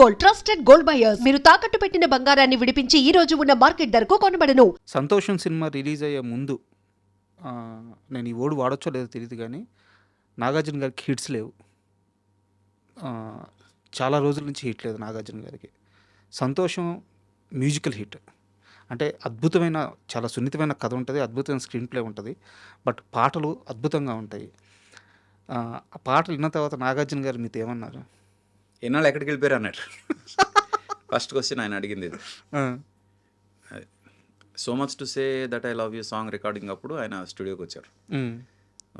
Gold, trusted gold buyers. మీరు తాకట్టు పెట్టిన బంగారాన్ని విడిపించి ఈ రోజు ఉన్న మార్కెట్ ధరకు కొనబడను. సంతోషం సినిమా రిలీజ్ అయ్యే ముందు నేను ఈ ఓడు వాడొచ్చో లేదో తెలియదు కానీ నాగార్జున గారికి హిట్స్ లేవు. ఆ, చాలా రోజుల నుంచి హిట్ లేదు నాగార్జున గారికి. సంతోషం మ్యూజికల్ హిట్, అంటే అద్భుతమైన, చాలా సున్నితమైన కథ ఉంటుంది, అద్భుతమైన స్క్రీన్ ప్లే ఉంటుంది, బట్ పాటలు అద్భుతంగా ఉంటాయి. ఆ పాటలు విన్న తర్వాత నాగార్జున గారు మీతో ఏమన్నారు? ఎన్నాళ్ళు ఎక్కడికి వెళ్ళిపోయారు అన్నట్టు ఫస్ట్ క్వశ్చన్ ఆయన అడిగింది ఇది. So much to say that I love you song recording అప్పుడు ఆయన స్టూడియోకి వచ్చారు.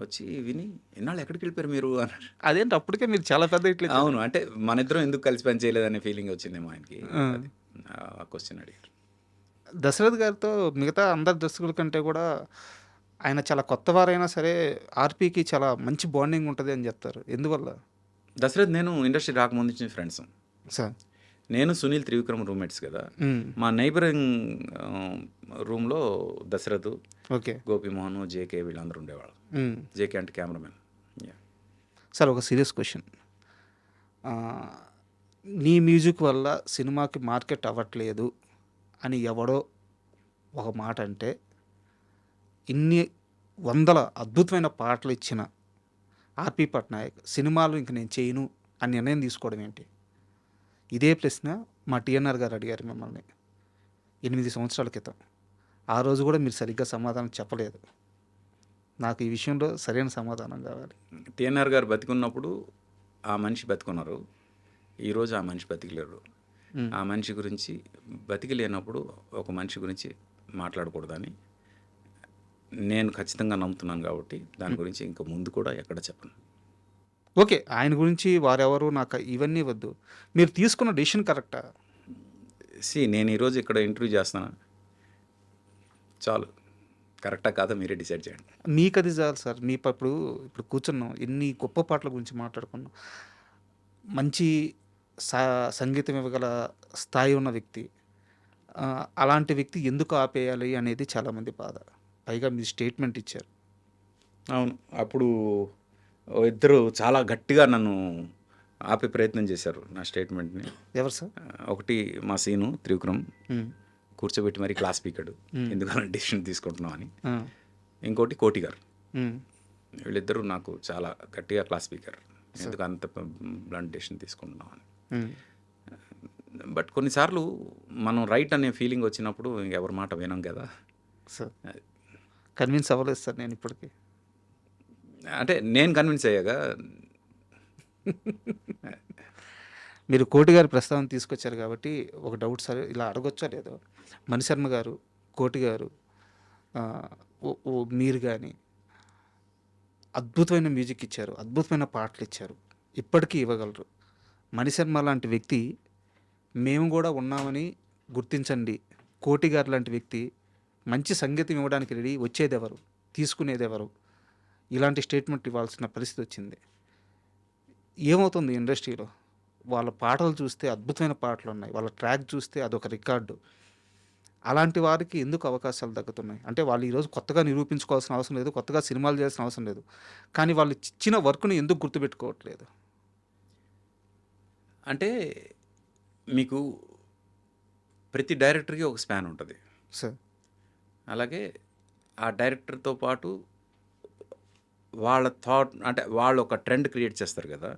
వచ్చి విని ఎన్నాళ్ళు ఎక్కడికి వెళ్ళిపోయారు మీరు అన్నారు. అదేంటి అప్పటికే మీరు చాలా పెద్ద హిట్. అవును, అంటే మన ఇద్దరం ఎందుకు కలిసి పని చేయలేదనే ఫీలింగ్ వచ్చిందేమో ఆయనకి. ఆ క్వశ్చన్ అడిగారు. దశరథ్ గారితో మిగతా అందరి దర్శకుల కంటే కూడా ఆయన చాలా కొత్తవారైనా సరే ఆర్పీకి చాలా మంచి బాండింగ్ ఉంటుంది అని చెప్తారు. ఎందువల్ల? దశరథ్ నేను ఇండస్ట్రీ రాకముందు నుంచి ఫ్రెండ్స్. సార్ నేను సునీల్ త్రివిక్రమ్ రూమ్మేట్స్ కదా. మా నైబరింగ్ రూమ్లో దశరథ్, ఓకే, గోపిమోహన్, జేకే వీళ్ళందరూ ఉండేవాళ్ళు. జేకే అంటే కెమెరామెన్. సార్ ఒక సీరియస్ క్వశ్చన్. నీ మ్యూజిక్ వల్ల సినిమాకి మార్కెట్ అవ్వట్లేదు అని ఎవడో ఒక మాట అంటే, ఇన్ని వందల అద్భుతమైన పాటలు ఇచ్చిన ఆర్పి పట్నాయక్ సినిమాలు ఇంక నేను చేయను అని నిర్ణయం తీసుకోవడం ఏంటి? ఇదే ప్రశ్న మా టీఎన్ఆర్ గారు అడిగారు మిమ్మల్ని 8 సంవత్సరాల క్రితం. ఆ రోజు కూడా మీరు సరిగ్గా సమాధానం చెప్పలేదు. నాకు ఈ విషయంలో సరైన సమాధానం కావాలి. టీఎన్ఆర్ గారు బతికున్నప్పుడు ఆ మనిషి బతికున్నారు, ఈరోజు ఆ మనిషి బతికలేరు. ఆ మనిషి గురించి బతికిలేనప్పుడు ఒక మనిషి గురించి మాట్లాడకూడదని నేను ఖచ్చితంగా నమ్ముతున్నాను. కాబట్టి దాని గురించి ఇంకా ముందు కూడా ఎక్కడ చెప్పను. ఓకే, ఆయన గురించి వారెవరు నాకు ఇవన్నీ వద్దు. మీరు తీసుకున్న డెసిషన్ కరెక్టా? నేను ఈరోజు ఇక్కడ ఇంటర్వ్యూ చేస్తాను, చాలు. కరెక్టా కాదా మీరే డిసైడ్ చేయండి. మీకు అది చాలు సార్. మీ ఇప్పుడు కూర్చున్నాం, ఎన్ని గొప్ప పాటల గురించి మాట్లాడుకున్నాం. మంచి సంగీతం ఇవ్వగల స్థాయి ఉన్న వ్యక్తి, అలాంటి వ్యక్తి ఎందుకు ఆపేయాలి అనేది చాలామంది బాధ. పైగా మీరు స్టేట్మెంట్ ఇచ్చారు. అవును, అప్పుడు ఇద్దరు చాలా గట్టిగా నన్ను ఆపే ప్రయత్నం చేశారు నా స్టేట్మెంట్ని. ఎవరు సార్? ఒకటి మా సీను త్రివిక్రమ్ కూర్చోబెట్టి మరి క్లాస్ పీకాడు, ఎందుకన్నా డెసిషన్ తీసుకుంటున్నాం అని. ఇంకోటి కోటి గారు. వీళ్ళిద్దరూ నాకు చాలా గట్టిగా క్లాస్ పీకారు, ఎందుకు అంత బ్లంట్ డెసిషన్ తీసుకుంటున్నాం అని. బట్ కొన్నిసార్లు మనం రైట్ అనే ఫీలింగ్ వచ్చినప్పుడు ఎవరి మాట వినం కదా సార్. కన్విన్స్ అవ్వలేదు సార్ నేను ఇప్పటికీ. అంటే నేను కన్విన్స్ అయ్యాగా. మీరు కోటి గారి ప్రస్తావన తీసుకొచ్చారు కాబట్టి ఒక డౌట్ సార్, ఇలా అడగొచ్చా లేదో. మణిశర్మ గారు, కోటి గారు, మీరు కానీ అద్భుతమైన మ్యూజిక్ ఇచ్చారు, అద్భుతమైన పాటలు ఇచ్చారు, ఇప్పటికీ ఇవ్వగలరు. మణిశర్మ లాంటి వ్యక్తి మేము కూడా ఉన్నామని గుర్తించండి. కోటి గారు లాంటి వ్యక్తి మంచి సంగీతం ఇవ్వడానికి రెడీ, వచ్చేది ఎవరు, తీసుకునేది ఎవరు? ఇలాంటి స్టేట్మెంట్ ఇవ్వాల్సిన పరిస్థితి వచ్చింది. ఏమవుతుంది ఇండస్ట్రీలో? వాళ్ళ పాటలు చూస్తే అద్భుతమైన పాటలు ఉన్నాయి, వాళ్ళ ట్రాక్ చూస్తే అదొక రికార్డు. అలాంటి వారికి ఎందుకు అవకాశాలు తగ్గుతున్నాయి? అంటే వాళ్ళు ఈరోజు కొత్తగా నిరూపించుకోవాల్సిన అవసరం లేదు, కొత్తగా సినిమాలు చేయాల్సిన అవసరం లేదు, కానీ వాళ్ళు ఇచ్చిన వర్క్ని ఎందుకు గుర్తుపెట్టుకోవట్లేదు? అంటే మీకు ప్రతి డైరెక్టర్కి ఒక స్పాన్ ఉంటుంది సార్. అలాగే ఆ డైరెక్టర్తో పాటు వాళ్ళ థాట్, అంటే వాళ్ళు ఒక ట్రెండ్ క్రియేట్ చేస్తారు కదా.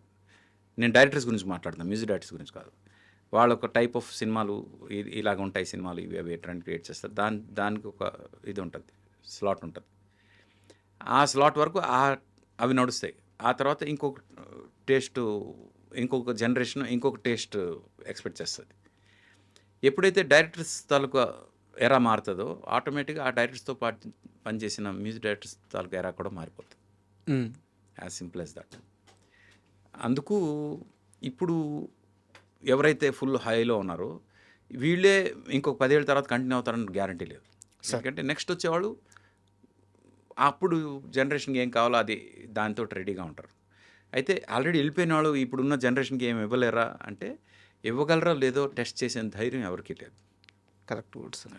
నేను డైరెక్టర్స్ గురించి మాట్లాడుతాను, మ్యూజిక్ డైరెక్టర్స్ గురించి కాదు. వాళ్ళు ఒక టైప్ ఆఫ్ సినిమాలు ఇలాగ ఉంటాయి, సినిమాలు ఇవి అవి ట్రెండ్ క్రియేట్ చేస్తారు. దానికి ఒక ఇది ఉంటుంది, స్లాట్ ఉంటుంది. ఆ స్లాట్ వరకు అవి నడుస్తాయి. ఆ తర్వాత ఇంకొక టేస్ట్, ఇంకొక జనరేషన్ ఇంకొక టేస్ట్ ఎక్స్పెక్ట్ చేస్తుంది. ఎప్పుడైతే డైరెక్టర్స్ తాలూకా ఎరా మారుతుందో ఆటోమేటిక్గా ఆ డైరెక్టర్స్తో పాటు పనిచేసిన మ్యూజిక్ డైరెక్టర్స్ తాలూకా ఎరా కూడా మారిపోతుంది. As simple as that. అందుకు ఇప్పుడు ఎవరైతే ఫుల్ హైలో ఉన్నారో వీళ్ళే ఇంకొక 10 ఏళ్ళ తర్వాత కంటిన్యూ అవుతారని గ్యారంటీ లేదు. ఎందుకంటే నెక్స్ట్ వచ్చేవాళ్ళు అప్పుడు జనరేషన్కి ఏం కావాలో అది దాంతో రెడీగా ఉంటారు. అయితే ఆల్రెడీ వెళ్ళిపోయిన వాళ్ళు ఇప్పుడున్న జనరేషన్కి ఏం ఇవ్వలేరా అంటే, ఇవ్వగలరా లేదో టెస్ట్ చేసే ధైర్యం ఎవరికీ లేదు. Correct word sir.